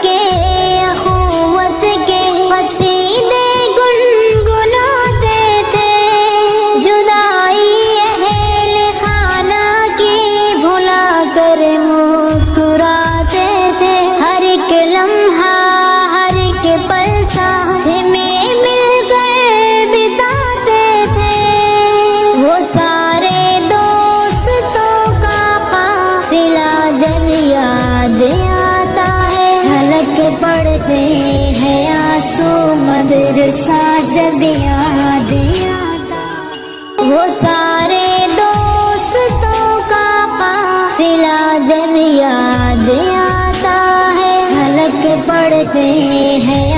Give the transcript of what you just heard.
کے اخوت کے قصیدے گنگناتے تھے، جدائی اہل خانہ کی بھلا کر مسکراتے تھے، ہر ایک لمحہ ہر ایک پل ساتھ میں مل کر بتاتے تھے، وہ سارے دوستوں کا قافلہ جب یاد آتا ہے، حلق پڑھتے ہیں آنسو مدرسہ جب یاد آتا، وہ سارے دوستوں کا قافلہ جب یاد آتا ہے، حلق پڑھتے ہیں